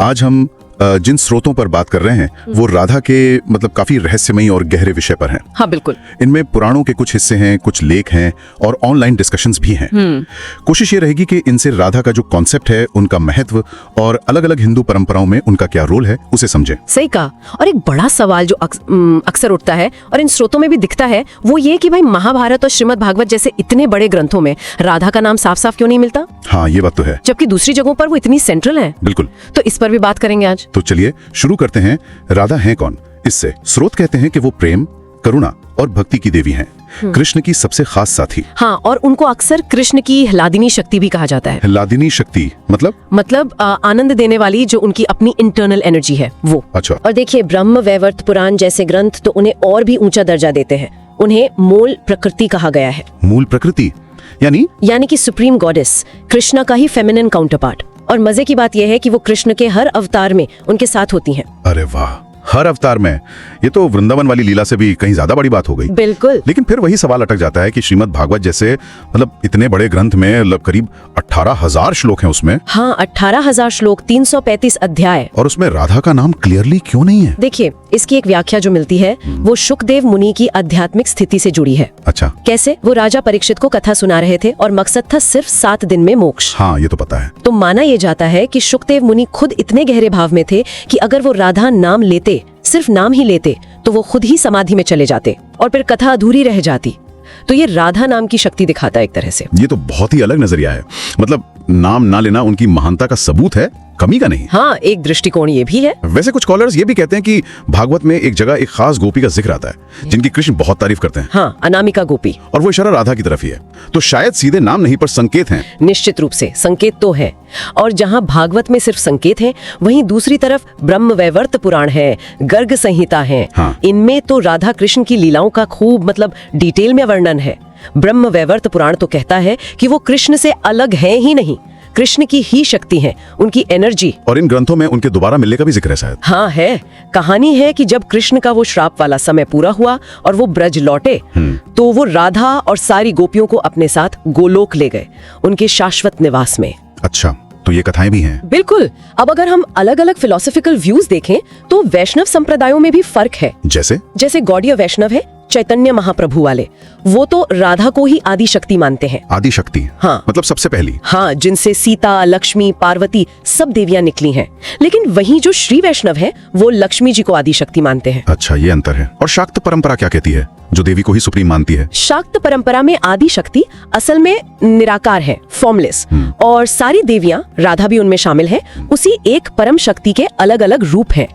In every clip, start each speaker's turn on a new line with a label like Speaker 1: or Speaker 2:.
Speaker 1: आज हम जिन स्रोतों पर बात कर रहे हैं वो राधा के मतलब काफी रहस्यमयी और गहरे विषय पर हैं।
Speaker 2: हाँ बिल्कुल।
Speaker 1: इनमें पुराणों के कुछ हिस्से हैं, कुछ लेख हैं और ऑनलाइन डिस्कशंस भी हैं। कोशिश ये रहेगी कि इनसे राधा का जो कॉन्सेप्ट है, उनका महत्व और अलग अलग हिंदू परंपराओं में उनका क्या रोल है, उसे समझें।
Speaker 2: सही कहा। और एक बड़ा सवाल जो अक्सर उठता है और इन स्रोतों में भी दिखता है वो ये कि भाई महाभारत और श्रीमद् भागवत जैसे इतने बड़े ग्रंथों में राधा का नाम साफ साफ क्यों नहीं मिलता।
Speaker 1: हाँ, ये बात तो है,
Speaker 2: जबकि दूसरी जगहों पर वो इतनी सेंट्रल है।
Speaker 1: बिल्कुल।
Speaker 2: तो इस पर भी बात करेंगे आज।
Speaker 1: तो चलिए शुरू करते हैं। राधा हैं कौन? इससे स्रोत कहते हैं कि वो प्रेम, करुणा और भक्ति की देवी हैं, कृष्ण की सबसे खास साथी।
Speaker 2: हाँ, और उनको अक्सर कृष्ण की ह्लादिनी शक्ति भी कहा जाता है।
Speaker 1: ह्लादिनी शक्ति मतलब
Speaker 2: आनंद देने वाली जो उनकी अपनी इंटरनल एनर्जी है वो।
Speaker 1: अच्छा।
Speaker 2: और देखिए, ब्रह्म वैवर्त पुराण जैसे ग्रंथ तो उन्हें और भी ऊंचा दर्जा देते हैं। उन्हें मूल प्रकृति कहा गया है।
Speaker 1: मूल प्रकृति यानी
Speaker 2: कि सुप्रीम गॉडेस, कृष्णा का ही फेमिनिन काउंटरपार्ट। और मजे की बात यह है कि वो कृष्ण के हर अवतार में उनके साथ होती हैं।
Speaker 1: अरे वाह, हर अवतार में! ये तो वृंदावन वाली लीला से भी कहीं ज्यादा बड़ी बात हो गई।
Speaker 2: बिल्कुल।
Speaker 1: लेकिन फिर वही सवाल अटक जाता है कि श्रीमद् भागवत जैसे मतलब इतने बड़े ग्रंथ में करीब 18,000 श्लोक हैं उसमें।
Speaker 2: हाँ, 18,000 श्लोक, 335 अध्याय,
Speaker 1: और उसमें राधा का नाम क्लियरली क्यों नहीं है?
Speaker 2: देखिए, इसकी एक व्याख्या जो मिलती है वो शुकदेव मुनि की आध्यात्मिक स्थिति से जुड़ी है।
Speaker 1: अच्छा।
Speaker 2: कैसे? वो राजा परीक्षित को कथा सुना रहे थे और मकसद था सिर्फ 7 दिन में मोक्ष।
Speaker 1: हाँ, ये तो पता है।
Speaker 2: तो माना ये जाता है कि शुकदेव मुनि खुद इतने गहरे भाव में थे कि अगर वो राधा नाम लेते, सिर्फ नाम ही लेते, तो वो खुद ही समाधि में चले जाते और फिर कथा अधूरी रह जाती। तो ये राधा नाम की शक्ति दिखाता है एक तरह से।
Speaker 1: ये तो बहुत ही अलग नजरिया है। मतलब नाम ना लेना उनकी महानता का सबूत है, कमी का नहीं।
Speaker 2: हाँ, एक दृष्टिकोण ये भी है।
Speaker 1: वैसे कुछ स्कॉलर्स ये भी कहते हैं कि भागवत में एक जगह एक खास गोपी का जिक्र आता है जिनकी कृष्ण बहुत तारीफ करते हैं।
Speaker 2: हाँ, अनामिका गोपी।
Speaker 1: और वो इशारा राधा की तरफ ही है। तो शायद सीधे नाम नहीं पर संकेत हैं।
Speaker 2: निश्चित रूप से संकेत तो है। और जहाँ भागवत में सिर्फ संकेत है, वहीं दूसरी तरफ ब्रह्म वैवर्त पुराण है, गर्ग संहिता है।
Speaker 1: हाँ।
Speaker 2: इनमें तो राधा कृष्ण की लीलाओं का खूब मतलब डिटेल में वर्णन है। ब्रह्म वैवर्त पुराण तो कहता है कि वो कृष्ण से अलग है ही नहीं, कृष्ण की ही शक्ति है, उनकी एनर्जी।
Speaker 1: और इन ग्रंथों में उनके दोबारा मिलने का भी जिक्र है शायद।
Speaker 2: हाँ है। कहानी है कि जब कृष्ण का वो श्राप वाला समय पूरा हुआ और वो ब्रज लौटे, तो वो राधा और सारी गोपियों को अपने साथ गोलोक ले गए, उनके शाश्वत निवास में।
Speaker 1: अच्छा, तो ये कथाएं भी हैं।
Speaker 2: बिल्कुल। अब अगर हम अलग अलग फिलोसॉफिकल व्यूज देखें तो वैष्णव संप्रदायों में भी फर्क है। जैसे गौड़ीय वैष्णव है, चैतन्य महाप्रभु वाले, वो तो राधा को ही आदि शक्ति मानते हैं।
Speaker 1: आदि शक्ति?
Speaker 2: हाँ,
Speaker 1: मतलब सबसे पहली।
Speaker 2: हाँ, जिनसे सीता, लक्ष्मी, पार्वती सब देवियां निकली हैं। लेकिन वहीं जो श्री वैष्णव है वो लक्ष्मी जी को आदि शक्ति मानते हैं।
Speaker 1: अच्छा, ये अंतर है। और शाक्त परंपरा क्या कहती है, जो देवी को ही सुप्रीम मानती है?
Speaker 2: शाक्त परंपरा में आदि शक्ति असल में निराकार है, फॉर्मलेस, और सारी देवियां, राधा भी उनमें शामिल है, उसी एक परम शक्ति के अलग अलग रूप हैं।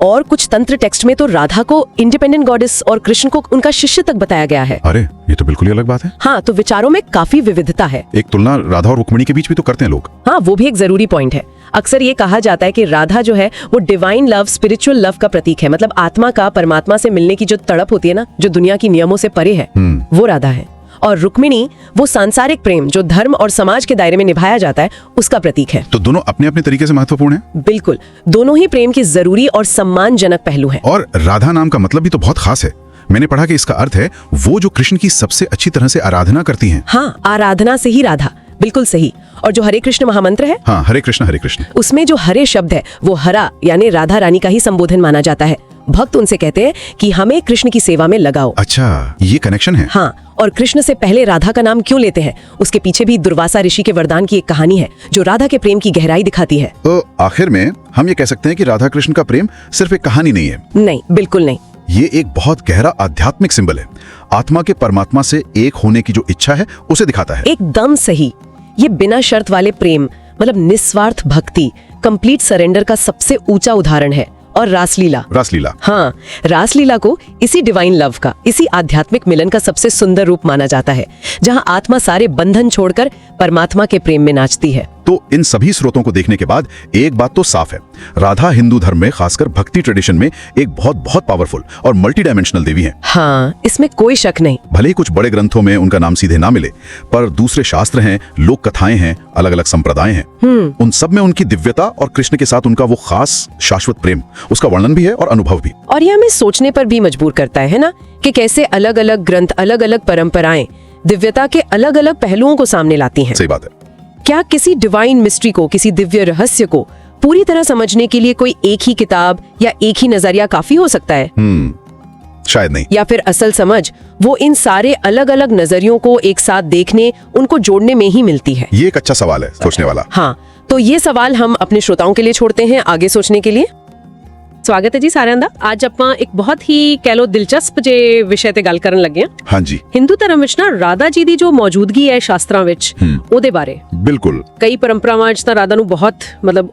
Speaker 2: और कुछ तंत्र टेक्स्ट में तो राधा को इंडिपेंडेंट गॉडेस और कृष्ण को उनका शिष्य तक बताया गया है।
Speaker 1: अरे, ये तो बिल्कुल ही अलग बात है।
Speaker 2: हाँ, तो विचारों में काफी विविधता है।
Speaker 1: एक तुलना राधा और रुक्मिणी के बीच भी तो करते हैं लोग।
Speaker 2: हाँ, वो भी एक जरूरी पॉइंट है। अक्सर ये कहा जाता है कि राधा जो है वो डिवाइन लव, स्पिरिचुअल लव का प्रतीक है। मतलब आत्मा का परमात्मा से मिलने की जो तड़प होती है ना, जो दुनिया की नियमों से परे है, वो राधा है। और रुक्मिणी वो सांसारिक प्रेम जो धर्म और समाज के दायरे में निभाया जाता है, उसका प्रतीक है।
Speaker 1: तो दोनों अपने अपने तरीके से महत्वपूर्ण हैं।
Speaker 2: बिल्कुल, दोनों ही प्रेम के जरूरी और सम्मानजनक पहलू हैं।
Speaker 1: और राधा नाम का मतलब भी तो बहुत खास है। मैंने पढ़ा कि इसका अर्थ है वो जो कृष्ण की सबसे अच्छी तरह से आराधना करती हैं।
Speaker 2: हाँ, आराधना से ही राधा। बिल्कुल सही। और जो हरे कृष्ण महामंत्र है,
Speaker 1: हाँ, हरे कृष्ण,
Speaker 2: उसमें जो हरे शब्द है वो हरा यानी राधा रानी का ही संबोधन माना जाता है। भक्त उनसे कहते हैं कि हमें कृष्ण की सेवा में लगाओ।
Speaker 1: अच्छा, ये कनेक्शन है।
Speaker 2: हाँ, और कृष्ण से पहले राधा का नाम क्यों लेते हैं, उसके पीछे भी दुर्वासा ऋषि के वरदान की एक कहानी है जो राधा के प्रेम की गहराई दिखाती है।
Speaker 1: तो आखिर में हम ये कह सकते हैं कि राधा कृष्ण का प्रेम सिर्फ एक कहानी नहीं है।
Speaker 2: नहीं, बिल्कुल नहीं।
Speaker 1: ये एक बहुत गहरा आध्यात्मिक सिंबल है। आत्मा के परमात्मा से एक होने की जो इच्छा है उसे दिखाता है।
Speaker 2: एकदम सही। ये बिना शर्त वाले प्रेम, मतलब निस्वार्थ भक्ति, कंप्लीट सरेंडर का सबसे ऊंचा उदाहरण है। और रासलीला, हाँ, रासलीला को इसी डिवाइन लव का, इसी आध्यात्मिक मिलन का सबसे सुंदर रूप माना जाता है, जहाँ आत्मा सारे बंधन छोड़कर परमात्मा के प्रेम में नाचती है।
Speaker 1: तो इन सभी स्रोतों को देखने के बाद एक बात तो साफ है, राधा हिंदू धर्म में खासकर भक्ति ट्रेडिशन में एक बहुत बहुत पावरफुल और मल्टी डायमेंशनल देवी है।
Speaker 2: हाँ, इसमें कोई शक नहीं।
Speaker 1: भले ही कुछ बड़े ग्रंथों में उनका नाम सीधे ना मिले, पर दूसरे शास्त्र हैं, लोक कथाएं हैं, अलग अलग संप्रदाय हैं, उन सब में उनकी दिव्यता और कृष्ण के साथ उनका वो खास शाश्वत प्रेम, उसका वर्णन भी है और अनुभव भी।
Speaker 2: और ये हमें सोचने पर भी मजबूर करता है ना, कि कैसे अलग अलग ग्रंथ, अलग अलग परंपराएं दिव्यता के अलग अलग पहलुओं को सामने लाती हैं।
Speaker 1: सही बात है।
Speaker 2: क्या किसी डिवाइन मिस्ट्री को, किसी दिव्य रहस्य को पूरी तरह समझने के लिए कोई एक ही किताब या एक ही नजरिया काफी हो सकता है?
Speaker 1: शायद नहीं।
Speaker 2: या फिर असल समझ वो इन सारे अलग अलग नजरियों को एक साथ देखने, उनको जोड़ने में ही मिलती है?
Speaker 1: ये एक अच्छा सवाल है सोचने वाला।
Speaker 2: हाँ, तो ये सवाल हम अपने श्रोताओं के लिए छोड़ते हैं आगे सोचने के लिए। ਸਵਾਗਤ ਹੈ ਜੀ ਸਾਰਿਆਂ ਦਾ। ਅੱਜ ਆਪਾਂ ਇੱਕ ਬਹੁਤ ਹੀ ਕਹਿ ਲੋ ਦਿਲਚਸਪ ਜੇ ਵਿਸ਼ੇ ਤੇ ਗੱਲ ਕਰਨ ਲੱਗੇ ਹਾਂ।
Speaker 1: ਹਾਂਜੀ।
Speaker 2: ਹਿੰਦੂ ਧਰਮ ਵਿੱਚ ਨਾ ਰਾਧਾ ਜੀ ਦੀ ਜੋ ਮੌਜੂਦਗੀ ਹੈ ਸ਼ਾਸਤਰਾਂ ਵਿੱਚ, ਉਹਦੇ ਬਾਰੇ।
Speaker 1: ਬਿਲਕੁਲ।
Speaker 2: ਕਈ ਪਰੰਪਰਾਵਾਂ ਵਿੱਚ ਤਾਂ ਰਾਧਾ ਨੂੰ ਬਹੁਤ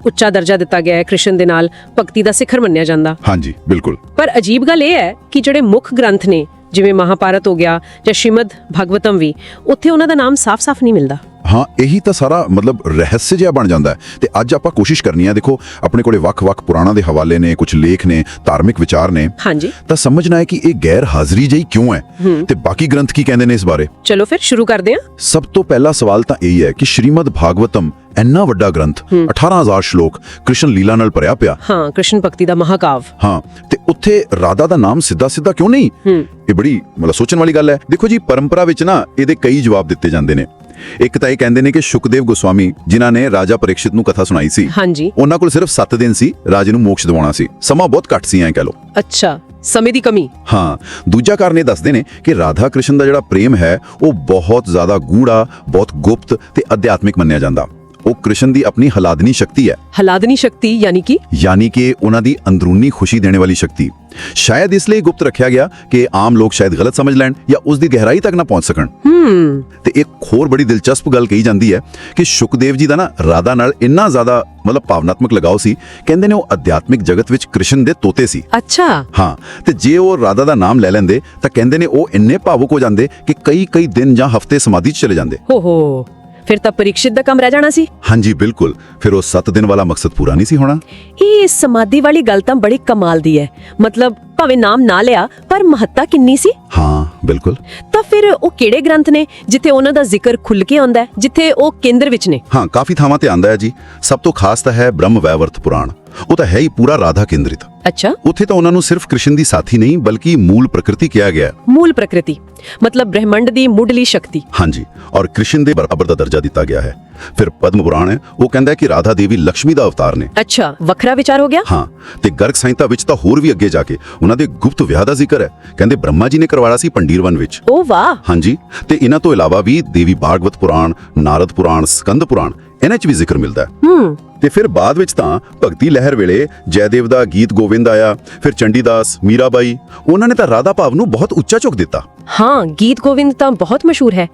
Speaker 2: ਉੱਚਾ ਦਰਜਾ ਦਿੱਤਾ ਗਿਆ ਹੈ, ਕ੍ਰਿਸ਼ਨ ਦੇ ਨਾਲ ਭਗਤੀ ਦਾ ਸਿਖਰ ਮੰਨਿਆ ਜਾਂਦਾ।
Speaker 1: ਹਾਂਜੀ, ਬਿਲਕੁਲ।
Speaker 2: ਪਰ ਅਜੀਬ ਗੱਲ ਇਹ ਹੈ ਕਿ ਜਿਹੜੇ ਮੁੱਖ ਗ੍ਰੰਥ ਨੇ, ਜਿਵੇਂ ਮਹਾਭਾਰਤ ਹੋ ਗਿਆ ਜਾਂ ਸ਼੍ਰੀਮਦ ਭਾਗਵਤਮ ਵੀ, ਉੱਥੇ ਉਹਨਾਂ ਦਾ ਨਾਮ ਸਾਫ਼-ਸਾਫ਼ ਨਹੀਂ ਮਿਲਦਾ।
Speaker 1: ਹਾਂ, ਇਹੀ ਤਾਂ ਸਾਰਾ ਰਹੱਸ ਜਿਹਾ ਬਣ ਜਾਂਦਾ ਹੈ। ਤੇ ਅੱਜ ਆਪਾਂ ਕੋਸ਼ਿਸ਼ ਕਰਨੀ ਹੈ, ਦੇਖੋ ਆਪਣੇ ਕੋਲੇ ਵੱਖ-ਵੱਖ ਪੁਰਾਣਾਂ ਦੇ ਹਵਾਲੇ ਨੇ, ਕੁਝ ਲੇਖ ਨੇ, ਧਾਰਮਿਕ ਵਿਚਾਰ ਨੇ। ਹਾਂਜੀ। ਤਾਂ ਸਮਝਣਾ ਹੈ ਕਿ ਇਹ ਗੈਰ ਹਾਜ਼ਰੀ ਜਿਹੀ ਕਿਉਂ ਹੈ ਤੇ ਬਾਕੀ ਗ੍ਰੰਥ ਕੀ ਕਹਿੰਦੇ ਨੇ ਇਸ ਬਾਰੇ।
Speaker 2: ਚਲੋ ਫਿਰ ਸ਼ੁਰੂ ਕਰਦੇ ਹਾਂ।
Speaker 1: ਸਭ ਤੋਂ ਪਹਿਲਾ ਸਵਾਲ ਤਾਂ ਇਹ ਹੈ ਕਿ ਸ਼੍ਰੀਮਦ ਭਾਗਵਤਮ ਇੰਨਾ ਵੱਡਾ ਗ੍ਰੰਥ, 18000 ਸ਼ਲੋਕ, ਕ੍ਰਿਸ਼ਨ ਲੀਲਾ ਨਾਲ ਭਰਿਆ ਪਿਆ।
Speaker 2: ਹਾਂ, ਕ੍ਰਿਸ਼ਨ ਭਗਤੀ ਦਾ ਮਹਾਕਾਵ।
Speaker 1: ਹਾਂ, ਤੇ ਉੱਥੇ ਰਾਧਾ ਦਾ ਨਾਮ ਸਿੱਧਾ ਕਿਉਂ ਨਹੀਂ? ਇਹ ਬੜੀ ਸੋਚਣ ਵਾਲੀ ਗੱਲ ਹੈ। ਦੇਖੋ ਜੀ, ਪਰੰਪਰਾ ਵਿੱਚ ਨਾ ਇਹਦੇ ਕਈ ਜਵਾਬ ਦਿੱਤੇ ਜਾਂਦੇ ਨੇ। ਇੱਕ ਤਾਂ ਇਹ ਕਹਿੰਦੇ ਨੇ ਕਿ ਸ਼ੁਕਦੇਵ ਗੋਸਵਾਮੀ, ਜਿਨ੍ਹਾਂ ਨੇ ਰਾਜਾ ਪਰੀਕਸ਼ਿਤ ਨੂੰ ਕਥਾ ਸੁਣਾਈ ਸੀ, ਹਾਂਜੀ, ਉਹਨਾਂ ਕੋਲ ਸਿਰਫ 7 ਦਿਨ ਸੀ ਰਾਜੇ ਨੂੰ ਮੋਕਸ਼ ਦਿਵਾਉਣਾ ਸੀ। ਸਮਾਂ ਬਹੁਤ ਘੱਟ ਸੀ, ਐਂ ਕਹਿ ਲਓ।
Speaker 2: ਅੱਛਾ, ਸਮੇਂ ਦੀ ਕਮੀ।
Speaker 1: ਹਾਂ। ਦੂਜਾ ਕਾਰਨ ਇਹ ਦੱਸਦੇ ਨੇ ਕਿ ਰਾਧਾ ਕ੍ਰਿਸ਼ਨ ਦਾ ਜਿਹੜਾ ਪ੍ਰੇਮ ਹੈ ਉਹ ਬਹੁਤ ਜ਼ਿਆਦਾ ਗੂੜਾ, ਬਹੁਤ ਗੁਪਤ ਤੇ ਅਧਿਆਤਮਿਕ ਮੰਨਿਆ ਜਾਂਦਾ। ਉਹ ਕ੍ਰਿਸ਼ਨ ਦੀ ਆਪਣੀ ਹਲਾਦਨੀ ਸ਼ਕਤੀ ਹੈ। ਹਲਾਦਨੀ ਸ਼ਕਤੀ ਯਾਨੀ ਕਿ ਉਹਨਾਂ ਦੀ ਅੰਦਰੂਨੀ ਖੁਸ਼ੀ ਦੇਣ ਵਾਲੀ ਸ਼ਕਤੀ। ਸ਼ਾਇਦ ਇਸ ਲਈ ਗੁਪਤ ਰੱਖਿਆ ਗਿਆ ਕਿ ਆਮ ਲੋਕ ਸ਼ਾਇਦ ਗਲਤ ਸਮਝ ਲੈਣ ਜਾਂ ਉਸ ਦੀ ਗਹਿਰਾਈ ਤੱਕ ਨਾ ਪਹੁੰਚ ਸਕਣ। ਤੇ ਇੱਕ ਹੋਰ ਬੜੀ ਦਿਲਚਸਪ ਗੱਲ ਕਹੀ ਜਾਂਦੀ ਹੈ ਕਿ ਸ਼ੁਕਦੇਵ ਜੀ ਦਾ ਨਾ ਰਾਧਾ ਨਾਲ ਇੰਨਾ ਜ਼ਿਆਦਾ ਭਾਵਨਾਤਮਕ ਲਗਾਓ ਸੀ, ਕਹਿੰਦੇ ਨੇ ਉਹ ਅਧਿਆਤਮਿਕ ਜਗਤ ਵਿੱਚ ਕ੍ਰਿਸ਼ਨ ਦੇ ਤੋਤੇ ਸੀ। ਅੱਛਾ। ਹਾਂ, ਤੇ ਜੇ ਉਹ ਰਾਧਾ ਦਾ ਨਾਮ ਲੈ ਲੈਂਦੇ ਤਾਂ ਕਹਿੰਦੇ ਨੇ ਉਹ ਇੰਨੇ ਭਾਵੁਕ ਹੋ ਜਾਂਦੇ ਕਿ ਕਈ ਦਿਨ ਜਾਂ ਹਫ਼ਤੇ ਸਮਾਧੀ 'ਚ ਚਲੇ ਜਾਂਦੇ। ਹੋ ਫਿਰ ਤਾਂ ਪਰੀਕਸ਼ਿਤ ਦਾ ਕੰਮ ਰਹਿ ਜਾਣਾ ਸੀ। ਹਾਂਜੀ, ਬਿਲਕੁਲ। ਫਿਰ ਉਹ 7 ਦਿਨ ਵਾਲਾ ਮਕਸਦ ਪੂਰਾ ਨਹੀਂ ਸੀ ਹੋਣਾ। ਇਹ ਸਮਾਧੀ ਵਾਲੀ ਗੱਲ ਤਾਂ ਬੜੀ ਕਮਾਲ ਦੀ ਹੈ। ਭਾਵੇਂ ਨਾਮ ਨਾ ਲਿਆ, ਪਰ ਮਹੱਤਤਾ ਕਿੰਨੀ ਸੀ। ਹਾਂ, ਬਿਲਕੁਲ। ਤਾਂ ਫਿਰ ਉਹ ਕਿਹੜੇ ਗ੍ਰੰਥ ਨੇ ਜਿੱਥੇ ਉਹਨਾਂ ਦਾ ਜ਼ਿਕਰ ਖੁੱਲ ਕੇ ਆਉਂਦਾ ਹੈ, ਜਿੱਥੇ ਉਹ ਕੇਂਦਰ ਵਿੱਚ ਨੇ? ਹਾਂ, ਕਾਫੀ ਥਾਵਾਂ ਤੇ ਆਉਂਦਾ ਹੈ ਜੀ। ਸਭ ਤੋਂ ਖਾਸ ਤਾਂ ਹੈ ਬ੍ਰਹਮ ਵੈਵਰਤ ਪੁਰਾਣ। ਉਹ ਤਾਂ ਹੈ ਹੀ ਪੂਰਾ ਰਾਧਾ ਕੇਂਦਰਿਤ। ਅੱਛਾ। ਉੱਥੇ ਤਾਂ ਉਹਨਾਂ ਨੂੰ ਸਿਰਫ ਕ੍ਰਿਸ਼ਨ ਦੀ ਸਾਥੀ ਨਹੀਂ, ਬਲਕਿ ਮੂਲ ਪ੍ਰਕਿਰਤੀ ਕਿਹਾ ਗਿਆ। ਮੂਲ ਪ੍ਰਕਿਰਤੀ ਬ੍ਰਹਿਮੰਡ ਦੀ ਮੁੱਢਲੀ ਸ਼ਕਤੀ। ਹਾਂਜੀ, ਔਰ ਕ੍ਰਿਸ਼ਨ ਦੇ ਬਰਾਬਰ ਦਾ ਦਰਜਾ ਦਿੱਤਾ ਗਿਆ ਹੈ। ਫਿਰ ਪਦਮ ਪੁਰਾਣ ਹੈ, ਉਹ ਕਹਿੰਦਾ ਹੈ ਕਿ ਰਾਧਾ ਦੇਵੀ ਲక్ష్ਮੀ ਦਾ ਅਵਤਾਰ ਨੇ। ਅੱਛਾ, ਵੱਖਰਾ ਵਿਚਾਰ ਹੋ ਗਿਆ। ਹਾਂ, ਤੇ ਗਰਗ ਸੰਹਿਤਾ ਵਿੱਚ ਤਾਂ ਹੋਰ ਵੀ ਅੱਗੇ ਜਾ ਕੇ ਉਹਨਾਂ ਦੇ ਗੁਪਤ ਵਿਆਹ ਦਾ ਜ਼ਿਕਰ ਹੈ। ਕਹਿੰਦੇ ਬ੍ਰਹਮਾ ਜੀ ਨੇ ਕਰਵਾਇਆ ਸੀ ਪੰਡੀਰਵਨ ਵਿੱਚ। ਓ ਵਾਹ। ਹਾਂਜੀ, ਤੇ ਇਹਨਾਂ ਤੋਂ ਇਲਾਵਾ ਵੀ ਦੇਵੀ ਭਾਗਵਤ ਪੁਰਾਣ, ਨਾਰਦ ਪੁਰਾਣ, ਸਕੰਦ ਪੁਰਾਣ, ਇਹਨਾਂ 'ਚ ਵੀ ਜ਼ਿਕਰ ਮਿਲਦਾ ਹੈ। ਤੇ ਫਿਰ ਬਾਅਦ ਵਿੱਚ ਤਾਂ ਭਗਤੀ ਲਹਿਰ ਵੇਲੇ ਜੈਦੇਵ ਦਾ ਗੀਤ ਗੋਵਿੰਦ ਆਇਆ, ਫਿਰ ਚੰਡੀਦਾਸ, ਮੀਰਾਬਾਈ, ਉਹਨਾਂ ਨੇ ਤਾਂ ਰਾਧਾ ਭਾਵ ਨੂੰ ਬਹੁਤ ਉੱਚਾ ਚੁੱਕ ਦਿੱਤਾ। ਹਾਂ, ਗੀਤ ਗੋਵਿੰਦ ਤਾਂ ਬਹੁਤ ਮਸ਼ਹੂਰ ਹੈ।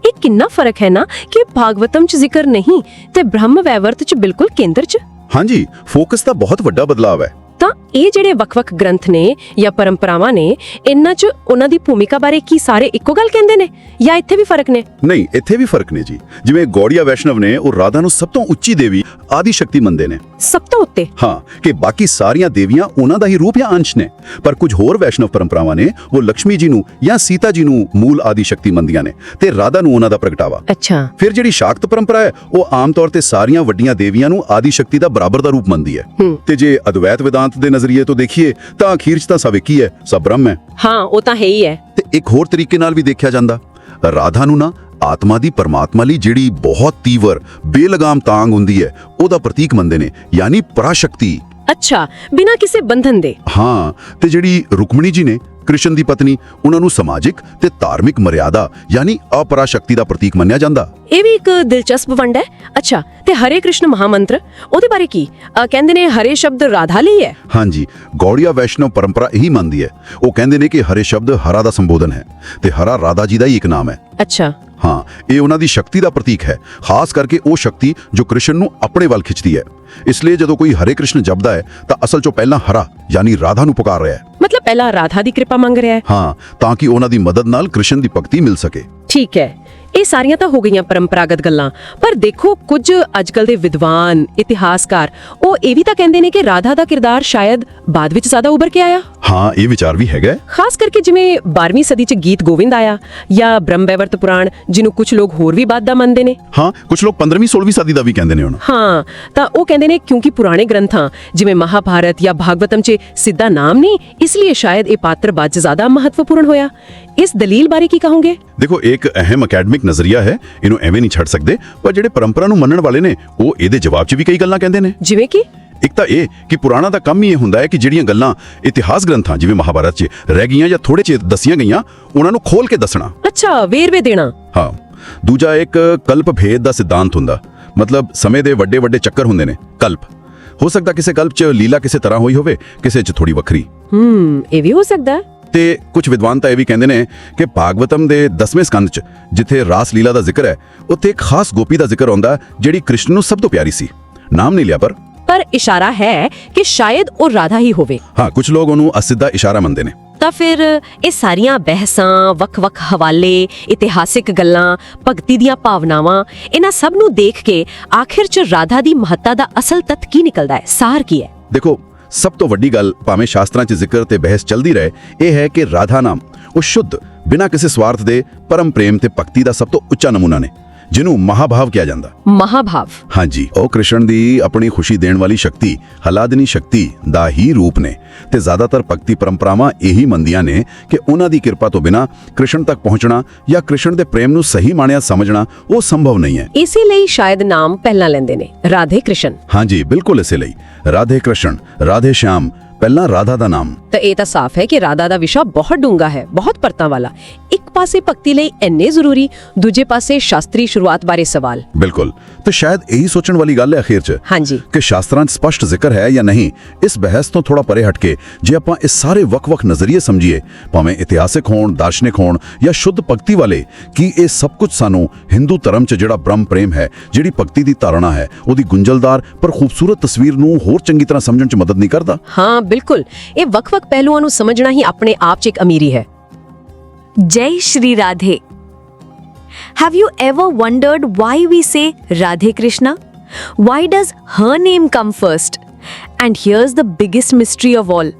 Speaker 1: ਇਹ ਕਿੰਨਾ ਫਰਕ ਹੈ ਨਾ ਕਿ ਭਾਗਵਤਮ 'ਚ ਜ਼ਿਕਰ ਨਹੀਂ ਤੇ ਬ੍ਰਹਮ ਵੈਵਰਤ 'ਚ ਬਿਲਕੁਲ ਕੇਂਦਰ 'ਚ। ਹਾਂਜੀ, ਫੋਕਸ ਤਾਂ ਬਹੁਤ ਵੱਡਾ ਬਦਲਾਵ ਹੈ। ਤਾਂ ਇਹ ਜਿਹੜੇ ਵੱਖ-ਵੱਖ ਗ੍ਰੰਥ ਨੇ ਜਾਂ ਪਰੰਪਰਾਵਾਂ ਨੇ, ਇਹਨਾਂ 'ਚ ਉਹਨਾਂ ਦੀ ਭੂਮਿਕਾ ਬਾਰੇ ਕੀ ਸਾਰੇ ਇੱਕੋ ਗੱਲ ਕਹਿੰਦੇ ਨੇ ਜਾਂ ਇੱਥੇ ਵੀ ਫਰਕ ਨੇ? ਨਹੀਂ, ਇੱਥੇ ਵੀ ਫਰਕ ਨੇ ਜੀ। ਜਿਵੇਂ ਗੌੜੀਆ ਵੈਸ਼ਨਵ ਨੇ ਉਹ ਰਾਧਾ ਨੂੰ ਸਭ ਤੋਂ ਉੱਚੀ ਦੇਵੀ, ਆਦਿ ਸ਼ਕਤੀ ਮੰਨਦੇ ਨੇ। ਸਭ ਤੋਂ ਉੱਤੇ? ਹਾਂ, ਕਿ ਬਾਕੀ ਸਾਰੀਆਂ ਦੇਵੀਆਂ ਉਹਨਾਂ ਦਾ ਹੀ ਰੂਪ ਜਾਂ ਅੰਸ਼ ਨੇ। ਪਰ ਕੁਝ ਹੋਰ ਵੈਸ਼ਨਵ ਪਰੰਪਰਾਵਾਂ ਨੇ ਉਹ ਲక్ష్ਮੀ ਜੀ ਨੂੰ ਜਾਂ ਸੀਤਾ ਜੀ ਨੂੰ ਮੂਲ ਆਦਿ ਸ਼ਕਤੀ ਮੰਨਦੀਆਂ ਨੇ ਤੇ ਰਾਧਾ ਨੂੰ ਉਹਨਾਂ ਦਾ ਪ੍ਰਗਟਾਵਾ। ਅੱਛਾ। ਫਿਰ ਜਿਹੜੀ ਸ਼ਾਕਤ ਪਰੰਪਰਾ ਹੈ ਉਹ ਆਮ ਤੌਰ ਤੇ ਸਾਰੀਆਂ ਵੱਡੀਆਂ ਦੇਵੀਆਂ ਨੂੰ ਆਦਿ ਸ਼ਕਤੀ ਦਾ ਬਰਾਬਰ ਦਾ ਰੂਪ ਮੰਨਦੀ ਹੈ। ਤੇ ਜੇ ਅਦਵੈਤ ਵੇਦਾਂਤ ਦੇ ਨਜ਼ਰੀਏ ਤੋਂ ਦੇਖੀਏ ਤਾਂ ਅਖੀਰ 'ਚ ਤਾਂ ਸਭ ਇੱਕ ਹੀ ਹੈ, ਸਭ ਬ੍ਰਹਮ ਹੈ। ਹਾਂ, ਉਹ ਤਾਂ ਹੈ ਹੀ ਹੈ। ਤੇ ਇੱਕ ਹੋਰ ਤਰੀਕੇ ਨਾਲ ਵੀ ਦੇਖਿਆ ਜਾਂਦਾ, ਰਾਧਾ ਨੂੰ ਨਾ ਆਤਮਾ ਦੀ ਪਰਮਾਤਮਾ ਲਈ ਜਿਹੜੀ ਬਹੁਤ ਤੀਵਰ, ਬੇਲਗਾਮ ਤਾਂਗ ਹੁੰਦੀ ਹੈ, ਉਹਦਾ ਪ੍ਰਤੀਕ ਮੰਨਦੇ ਨੇ, ਯਾਨੀ ਪਰਾਸ਼ਕਤੀ। ਅੱਛਾ, ਬਿਨਾਂ ਕਿਸੇ ਬੰਧਨ ਦੇ। ਹਾਂ, ਤੇ ਜਿਹੜੀ ਰੁਕਮਣੀ ਜੀ ਨੇ, ਕ੍ਰਿਸ਼ਨ ਦੀ ਪਤਨੀ, ਉਹਨਾਂ ਨੂੰ ਸਮਾਜਿਕ ਤੇ ਧਾਰਮਿਕ ਮਰਿਆਦਾ ਯਾਨੀ ਅਪਰਾਸ਼ਕਤੀ ਦਾ ਪ੍ਰਤੀਕ ਮੰਨਿਆ ਜਾਂਦਾ। ਇਹ ਵੀ ਇੱਕ ਦਿਲਚਸਪ ਵੰਡ ਹੈ। ਅੱਛਾ, ਤੇ ਹਰੇ ਕ੍ਰਿਸ਼ਨ ਮਹਾਮੰਤਰ, ਉਹਦੇ ਬਾਰੇ ਕੀ? ਕਹਿੰਦੇ ਨੇ ਹਰੇ ਸ਼ਬਦ ਰਾਧਾ ਲਈ ਹੈ। ਹਾਂਜੀ, ਗੌੜੀਆ ਵੈਸ਼ਨਵ ਪਰੰਪਰਾ ਇਹੀ ਮੰਨਦੀ ਹੈ। ਉਹ ਕਹਿੰਦੇ ਨੇ ਕਿ ਹਰੇ ਸ਼ਬਦ ਹਰਾ ਦਾ ਸੰਬੋਧਨ ਹੈ ਤੇ ਹਰਾ ਰਾਧਾ ਜੀ ਦਾ ਹੀ ਇੱਕ ਨਾਮ ਹੈ। ਅੱਛਾ। ਹਾਂ, ਇਹ ਉਹਨਾਂ ਦੀ ਸ਼ਕਤੀ ਦਾ ਪ੍ਰਤੀਕ ਹੈ, ਖਾਸ ਕਰਕੇ ਉਹ ਸ਼ਕਤੀ ਜੋ ਕ੍ਰਿਸ਼ਨ ਨੂੰ ਆਪਣੇ ਵੱਲ ਖਿੱਚਦੀ ਹੈ। ਇਸ ਲਈ ਜਦੋਂ ਕੋਈ ਹਰੇ ਕ੍ਰਿਸ਼ਨ ਜਪਦਾ ਹੈ ਤਾਂ ਅਸਲ 'ਚੋਂ ਪਹਿਲਾਂ ਹਰਾ ਯਾਨੀ ਰਾਧਾ ਨੂੰ ਪੁਕਾਰ ਰਿਹਾ ਹੈ। ਮਤਲਬ ਪਹਿਲਾਂ ਰਾਧਾ ਦੀ ਕਿਰਪਾ ਮੰਗ ਰਿਹਾ ਹੈ। ਹਾਂ, ਤਾਂ ਕਿ ਉਹਨਾਂ ਦੀ ਮਦਦ ਨਾਲ ਕ੍ਰਿਸ਼ਨ ਦੀ ਭਗਤੀ ਮਿਲ ਸਕੇ। ਠੀਕ ਹੈ। ਇਹ ਸਾਰੀਆਂ ਤਾਂ ਹੋ ਗਈਆਂ ਪਰੰਪਰਾਗਤ ਗੱਲਾਂ, ਪਰ ਦੇਖੋ ਕੁਝ ਅੱਜਕੱਲ ਦੇ ਵਿਦਵਾਨ, ਇਤਿਹਾਸਕਾਰ, ਉਹ ਇਹ ਵੀ ਤਾਂ ਕਹਿੰਦੇ ਨੇ ਕਿ ਰਾਧਾ ਦਾ ਕਿਰਦਾਰ ਸ਼ਾਇਦ ਬਾਅਦ ਵਿੱਚ ਜ਼ਿਆਦਾ ਉੱਭਰ ਕੇ ਆਇਆ। ਹਾਂ, ਇਹ ਵਿਚਾਰ ਵੀ ਹੈਗਾ। ਖਾਸ ਕਰਕੇ ਜਿਵੇਂ 12ਵੀਂ ਸਦੀ 'ਚ ਗੀਤ ਗੋਵਿੰਦ ਆਇਆ ਜਾਂ ਬ੍ਰਹਮ ਵੈਵਰਤ ਪੁਰਾਣ, ਜਿਹਨੂੰ ਕੁਝ ਲੋਕ ਹੋਰ ਵੀ ਬਾਅਦ ਦਾ ਮੰਨਦੇ ਨੇ। ਹਾਂ, ਕੁਝ ਲੋਕ 15ਵੀਂ 16ਵੀਂ ਸਦੀ ਦਾ ਵੀ ਕਹਿੰਦੇ ਨੇ ਹੁਣ। ਹਾਂ, ਤਾਂ ਉਹ ਕਹਿੰਦੇ ਨੇ ਕਿਉਂਕਿ ਪੁਰਾਣੇ ਗ੍ਰੰਥਾਂ ਜਿਵੇਂ ਮਹਾਭਾਰਤ ਜਾਂ ਭਾਗਵਤਮ 'ਚ ਸਿੱਧਾ ਨਾਮ ਨਹੀਂ, ਇਸ ਲਈ ਸ਼ਾਇਦ ਇਹ ਪਾਤਰ ਬਾਅਦ 'ਚ ਜ਼ਿਆਦਾ ਮਹੱਤਵਪੂਰਨ ਹੋਇਆ। ਇਸ ਦਲੀਲ ਬਾਰੇ ਕੀ ਕਹੋਗੇ? ਦੇਖੋ, ਇੱਕ ਅਹਿਮ ਅਕੈਡਮਿਕ ਨਜ਼ਰੀਆ ਹੈ, ਇਹਨੂੰ ਐਵੇਂ ਨਹੀਂ ਛੱਡ ਸਕਦੇ, ਪਰ ਜਿਹੜੇ ਪਰੰਪਰਾ ਨੂੰ ਮੰਨਣ ਵਾਲੇ ਨੇ ਉਹ ਇਹਦੇ ਜਵਾਬ 'ਚ ਵੀ ਕਈ ਗੱਲਾਂ ਕਹਿੰਦੇ ਨੇ। ਜਿਵੇਂ ਕਿ ਇੱਕ ਤਾਂ ਇਹ ਕਿ ਪੁਰਾਣਾ ਦਾ ਕੰਮ ਹੀ ਇਹ ਹੁੰਦਾ ਹੈ ਕਿ ਜਿਹੜੀਆਂ ਗੱਲਾਂ ਇਤਿਹਾਸ ਗ੍ਰੰਥਾਂ ਜਿਵੇਂ ਮਹਾਭਾਰਤ 'ਚ ਰਹਿ ਗਈਆਂ ਜਾਂ ਥੋੜੇ 'ਚ ਦੱਸੀਆਂ ਗਈਆਂ ਉਹਨਾਂ ਨੂੰ ਖੋਲ ਕੇ ਦੱਸਣਾ।
Speaker 2: ਅੱਛਾ, ਵੇਰਵੇ ਦੇਣਾ।
Speaker 1: ਹਾਂ, ਦੂਜਾ ਇੱਕ ਕਲਪ ਭੇਦ ਦਾ ਸਿਧਾਂਤ ਹੁੰਦਾ, ਮਤਲਬ ਸਮੇਂ ਦੇ ਵੱਡੇ ਵੱਡੇ ਚੱਕਰ ਹੁੰਦੇ ਨੇ। ਕਲਪ ਹੋ ਸਕਦਾ ਕਿਸੇ ਕਲਪ 'ਚ ਲੀਲਾ ਕਿਸੇ ਤਰ੍ਹਾਂ ਹੋਈ ਹੋਵੇ, ਕਿਸੇ 'ਚ ਥੋੜੀ ਵੱਖਰੀ।
Speaker 2: ਇਹ ਵੀ ਹੋ ਸਕਦਾ ਹੈ।
Speaker 1: ਤੇ ਕੁਝ ਵਿਦਵਾਨ ਤਾਂ ਇਹ ਵੀ ਕਹਿੰਦੇ ਨੇ ਕਿ ਭਾਗਵਤਮ ਦੇ 10ਵੇਂ ਸਕੰਦ 'ਚ ਜਿੱਥੇ ਰਾਸ ਲੀਲਾ ਦਾ ਜ਼ਿਕਰ ਹੈ, ਉੱਥੇ ਇੱਕ ਖਾਸ ਗੋਪੀ ਦਾ ਜ਼ਿਕਰ ਆਉਂਦਾ ਜਿਹੜੀ ਕ੍ਰਿਸ਼ਨ ਨੂੰ ਸਭ ਤੋਂ ਪਿਆਰੀ ਸੀ। ਨਾਮ ਨਹੀਂ ਲਿਆ ਪਰ
Speaker 2: ਇਸ਼ਾਰਾ ਹੈ ਕਿ ਸ਼ਾਇਦ ਉਹ ਰਾਧਾ ਹੀ ਹੋਵੇ।
Speaker 1: ਹਾਂ, ਕੁਝ ਲੋਕ ਉਹਨੂੰ ਅਸਿੱਧਾ ਇਸ਼ਾਰਾ ਮੰਨਦੇ ਨੇ।
Speaker 2: ਤਾਂ ਫਿਰ ਇਹ ਸਾਰੀਆਂ ਬਹਿਸਾਂ, ਵੱਖ-ਵੱਖ ਹਵਾਲੇ, ਇਤਿਹਾਸਿਕ ਗੱਲਾਂ, ਭਗਤੀ ਦੀਆਂ ਭਾਵਨਾਵਾਂ, ਇਹਨਾਂ ਸਭ ਨੂੰ ਦੇਖ ਕੇ ਆਖਿਰ 'ਚ ਰਾਧਾ ਦੀ ਮਹੱਤਤਾ ਦਾ ਅਸਲ ਤੱਤ ਕੀ ਨਿਕਲਦਾ ਹੈ, ਸਾਰ ਕੀ ਹੈ?
Speaker 1: ਦੇਖੋ, ਸਭ ਤੋਂ ਵੱਡੀ ਗੱਲ ਭਾਵੇਂ ਸ਼ਾਸਤਰਾਂ 'ਚ ਜ਼ਿਕਰ ਤੇ ਬਹਿਸ ਚੱਲਦੀ ਰਹੇ, ਇਹ ਹੈ ਕਿ ਰਾਧਾ ਨਾਮ ਉਹ ਸ਼ੁੱਧ, ਬਿਨਾਂ ਕਿਸੇ ਸਵਾਰਥ ਦੇ ਪਰਮ ਪ੍ਰੇਮ ਤੇ ਭਗਤੀ ਦਾ ਸਭ ਤੋਂ ਉੱਚਾ ਨਮੂਨਾ ਨੇ, ਜਿਹਨੂੰ ਮਹਾਭਾਵ ਕਿਹਾ ਜਾਂਦਾ।
Speaker 2: ਮਹਾਭਾਵ?
Speaker 1: ਹਾਂਜੀ, ਉਹ ਕ੍ਰਿਸ਼ਨ ਦੀ ਆਪਣੀ ਖੁਸ਼ੀ ਦੇਣ ਵਾਲੀ ਸ਼ਕਤੀ, ਹਲਾਦਨੀ ਸ਼ਕਤੀ ਦਾ ਹੀ ਰੂਪ ਨੇ। ਤੇ ਜ਼ਿਆਦਾਤਰ ਭਗਤੀ ਪਰੰਪਰਾਵਾਂ ਇਹੀ ਮੰਨਦੀਆਂ ਨੇ ਕਿ ਉਹਨਾਂ ਦੀ ਕਿਰਪਾ ਤੋਂ ਬਿਨਾਂ ਕ੍ਰਿਸ਼ਨ ਤੱਕ ਪਹੁੰਚਣਾ ਜਾਂ ਕ੍ਰਿਸ਼ਨ ਦੇ ਪ੍ਰੇਮ ਨੂੰ ਸਹੀ ਮਾਣਿਆ ਸਮਝਣਾ ਉਹ ਸੰਭਵ ਨਹੀਂ ਹੈ।
Speaker 2: ਇਸੇ ਲਈ ਸ਼ਾਇਦ ਨਾਮ ਪਹਿਲਾਂ ਲੈਂਦੇ ਨੇ, ਰਾਧੇ ਕ੍ਰਿਸ਼ਨ।
Speaker 1: ਹਾਂਜੀ, ਬਿਲਕੁਲ ਇਸੇ ਲਈ ਰਾਧੇ ਕ੍ਰਿਸ਼ਨ, ਰਾਧੇ ਸ਼ਿਆਮ, ਪਹਿਲਾਂ ਰਾਧਾ ਦਾ ਨਾਮ।
Speaker 2: ਤਾਂ ਇਹ ਤਾਂ ਸਾਫ਼ ਹੈ ਕਿ ਰਾਧਾ ਦਾ ਵਿਸ਼ਾ ਬਹੁਤ ਡੂੰਘਾ ਹੈ, ਬਹੁਤ ਪਰਤਾਂ ਵਾਲਾ। ਇੱਕ ਪਾਸੇ ਭਗਤੀ ਲਈ ਇੰਨੇ ਜ਼ਰੂਰੀ, ਦੂਜੇ ਪਾਸੇ ਸ਼ਾਸਤਰੀ ਸ਼ੁਰੂਆਤ ਬਾਰੇ ਸਵਾਲ।
Speaker 1: ਬਿਲਕੁਲ, ਤੇ ਸ਼ਾਇਦ ਇਹੀ ਸੋਚਣ ਵਾਲੀ ਗੱਲ ਹੈ ਅਖੀਰ 'ਚ
Speaker 2: ਹਾਂਜੀ
Speaker 1: ਕਿ ਸ਼ਾਸਤਰਾਂ 'ਚ ਸਪਸ਼ਟ ਜ਼ਿਕਰ ਹੈ ਜਾਂ ਨਹੀਂ। ਇਸ ਬਹਿਸ ਤੋਂ ਥੋੜਾ ਪਰੇ ਹਟ ਕੇ ਜੇ ਆਪਾਂ ਇਸ ਸਾਰੇ ਵੱਖ-ਵੱਖ ਨਜ਼ਰੀਏ ਸਮਝੀਏ, ਭਾਵੇਂ ਇਤਿਹਾਸਿਕ ਹੋਣ, ਦਾਰਸ਼ਨਿਕ ਹੋਣ ਜਾਂ ਸ਼ੁੱਧ ਭਗਤੀ ਵਾਲੇ, ਕਿ ਇਹ ਸਭ ਕੁਝ ਸਾਨੂੰ ਹਿੰਦੂ ਧਰਮ 'ਚ ਜਿਹੜਾ ਬ੍ਰਹਮ ਪ੍ਰੇਮ ਹੈ, ਜਿਹੜੀ ਭਗਤੀ ਦੀ ਧਾਰਨਾ ਹੈ, ਉਹਦੀ ਗੁੰਝਲਦਾਰ ਪਰ ਖੂਬਸੂਰਤ ਤਸਵੀਰ ਨੂੰ ਹੋਰ ਚੰਗੀ ਤਰ੍ਹਾਂ ਸਮਝਣ 'ਚ ਮਦਦ ਨਹੀਂ ਕਰਦਾ।
Speaker 2: ਹਾਂ ਬਿਲਕੁਲ, ਇਹ ਵੱਖ-ਵੱਖ ਪਹਿਲੂਆਂ ਨੂੰ ਸਮਝਣਾ ਹੀ ਆਪਣੇ ਆਪ 'ਚ ਇੱਕ ਅਮੀਰੀ ਹੈ।
Speaker 3: Jai Shri Radhe. Have you ever wondered why we say Radhe Krishna? Why does her name come first? And here's the biggest mystery of all.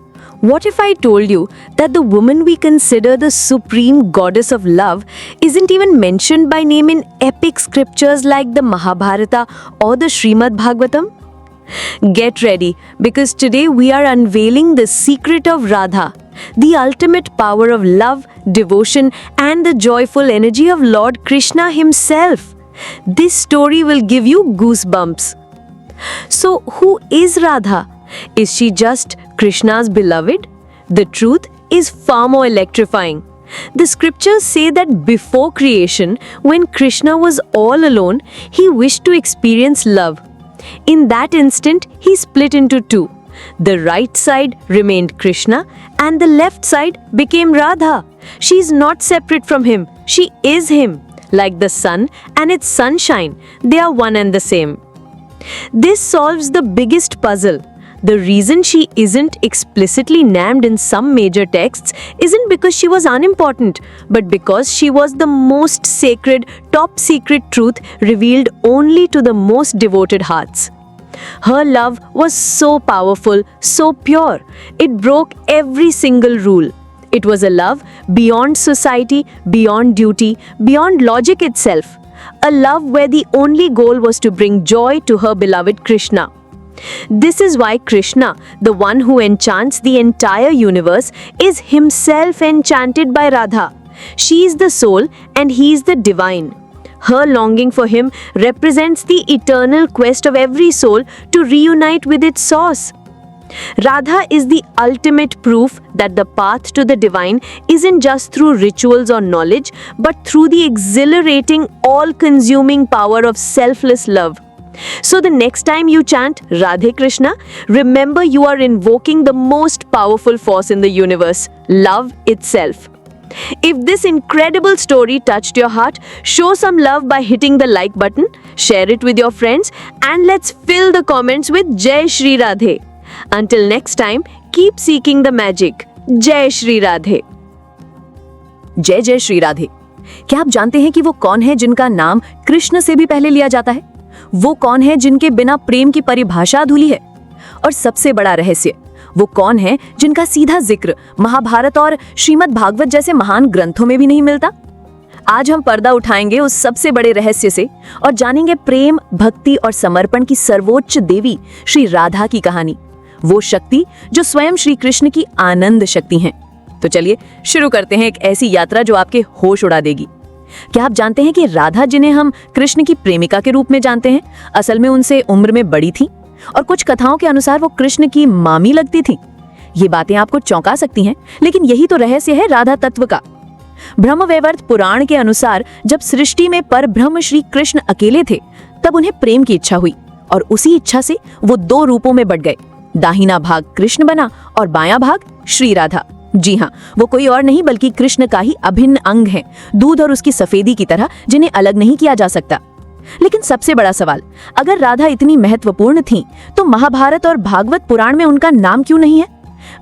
Speaker 3: What if I told you that the woman we consider the supreme goddess of love isn't even mentioned by name in epic scriptures like the Mahabharata or the Srimad Bhagavatam? Get ready, because today we are unveiling the secret of Radha, the ultimate power of love, devotion, and the joyful energy of Lord Krishna himself. This story will give you goosebumps. So, who is Radha? Is she just Krishna's beloved? The truth is far more electrifying. The scriptures say that before creation, when Krishna was all alone, he wished to experience love. In that instant, he split into two. The right side remained Krishna and the left side became Radha. She is not separate from him. She is him. Like the sun and its sunshine, they are one and the same. This solves the biggest puzzle. The reason she isn't explicitly named in some major texts isn't because she was unimportant, but because she was the most sacred, top secret truth revealed only to the most devoted hearts. Her love was so powerful, so pure, it broke every single rule. It was a love beyond society, beyond duty, beyond logic itself. A love where the only goal was to bring joy to her beloved Krishna. This is why Krishna, the one who enchants the entire universe, is himself enchanted by Radha. She is the soul and he is the divine. Her longing for him represents the eternal quest of every soul to reunite with its source. Radha is the ultimate proof that the path to the divine isn't just through rituals or knowledge, but through the exhilarating, all-consuming power of selfless love. So the next time you chant Radhe Krishna, remember you are invoking the most powerful force in the universe, love itself. If this incredible story touched your heart, show some love by hitting the like button, share it with your friends, and let's fill the comments with Jai Shri Radhe. Until next time, keep seeking the magic. Jai Shri Radhe.
Speaker 2: जय जय श्री राधे। क्या आप जानते हैं कि वो कौन है जिनका नाम कृष्ण से भी पहले लिया जाता है? वो कौन है जिनके बिना प्रेम की परिभाषा अधूरी है? और सबसे बड़ा रहस्य, वो कौन है जिनका सीधा जिक्र महाभारत और श्रीमद् भागवत जैसे महान ग्रंथों में भी नहीं मिलता? आज हम पर्दा उठाएंगे उस सबसे बड़े रहस्य से और जानेंगे प्रेम, भक्ति और समर्पण की सर्वोच्च देवी श्री राधा की कहानी, वो शक्ति जो स्वयं श्री कृष्ण की आनंद शक्ति हैं। तो चलिए शुरू करते हैं एक ऐसी यात्रा जो आपके होश उड़ा देगी। क्या आप जानते हैं कि राधा, जिन्हें हम कृष्ण की प्रेमिका के रूप में जानते हैं, असल में उनसे उम्र में बड़ी थी?
Speaker 3: और कुछ कथाओं के अनुसार वो कृष्ण की मामी लगती थी। ये बातें आपको चौंका सकती हैं, लेकिन यही तो रहस्य है राधा तत्व का। ब्रह्मवैवर्त पुराण के अनुसार जब सृष्टि में परब्रह्म श्री कृष्ण अकेले थे, तब उन्हें प्रेम की इच्छा हुई और उसी इच्छा से वो 2 रूपों में बट गए। दाहिना भाग कृष्ण बना और बायां भाग श्री राधा। जी हाँ, वो कोई और नहीं बल्कि कृष्ण का ही अभिन्न अंग है, दूध और उसकी सफेदी की तरह, जिन्हें अलग नहीं किया जा सकता। लेकिन सबसे बड़ा सवाल, अगर राधा इतनी महत्वपूर्ण थी, तो महाभारत और भागवत पुराण में उनका नाम क्यों नहीं है?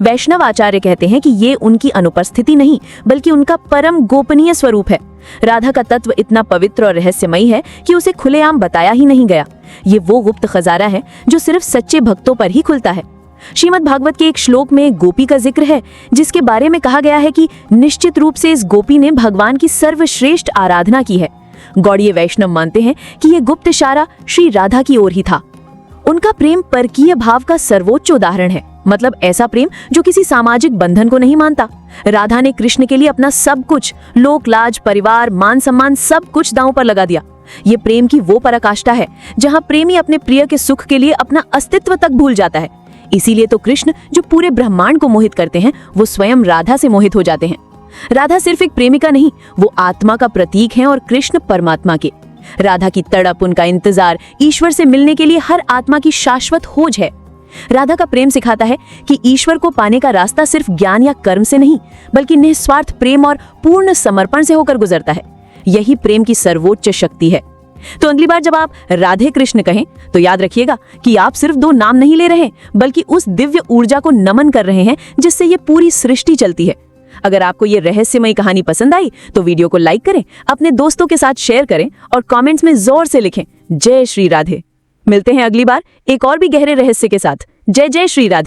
Speaker 3: वैष्णव आचार्य कहते हैं कि ये उनकी अनुपस्थिति नहीं, बल्कि उनका परम गोपनीय स्वरूप है। राधा का तत्व इतना पवित्र और रहस्यमयी है कि उसे खुलेआम बताया ही नहीं गया। ये वो गुप्त खजाना है जो सिर्फ सच्चे भक्तों पर ही खुलता है। श्रीमद् भागवत के एक श्लोक में गोपी का जिक्र है, जिसके बारे में कहा गया है कि निश्चित रूप से इस गोपी ने भगवान की सर्वश्रेष्ठ आराधना की है। गौड़ीय वैष्णव मानते हैं कि ये गुप्त इशारा श्री राधा की ओर ही था। उनका प्रेम परकीय भाव का सर्वोच्च उदाहरण है, मतलब ऐसा प्रेम जो किसी सामाजिक बंधन को नहीं मानता। राधा ने कृष्ण के लिए अपना सब कुछ, लोक लाज, परिवार, मान सम्मान, सब कुछ दांव पर लगा दिया। ये प्रेम की वो पराकाष्ठा है जहां प्रेमी अपने प्रिय के सुख के लिए अपना अस्तित्व तक भूल जाता है। इसीलिए तो कृष्ण, जो पूरे ब्रह्मांड को मोहित करते हैं, वो स्वयं राधा से मोहित हो जाते हैं। राधा सिर्फ एक प्रेमिका नहीं, वो आत्मा का प्रतीक है और कृष्ण परमात्मा के। राधा की तड़प, उनका इंतजार, ईश्वर से मिलने के लिए हर आत्मा की शाश्वत खोज है। राधा का प्रेम सिखाता है कि ईश्वर को पाने का रास्ता सिर्फ ज्ञान या कर्म से नहीं, बल्कि निस्वार्थ प्रेम और पूर्ण समर्पण से होकर गुजरता है। यही प्रेम की सर्वोच्च शक्ति है। तो अगली बार जब आप राधे कृष्ण कहें, तो याद रखिएगा कि आप सिर्फ 2 नाम नहीं ले रहे, बल्कि उस दिव्य ऊर्जा को नमन कर रहे हैं जिससे ये पूरी सृष्टि चलती है। अगर आपको ये रहस्यमयी कहानी पसंद आई तो वीडियो को लाइक करें, अपने दोस्तों के साथ शेयर करें और कमेंट्स में जोर से लिखें जय श्री राधे। मिलते हैं अगली बार एक और भी गहरे रहस्य के साथ। जय जय श्री राधे।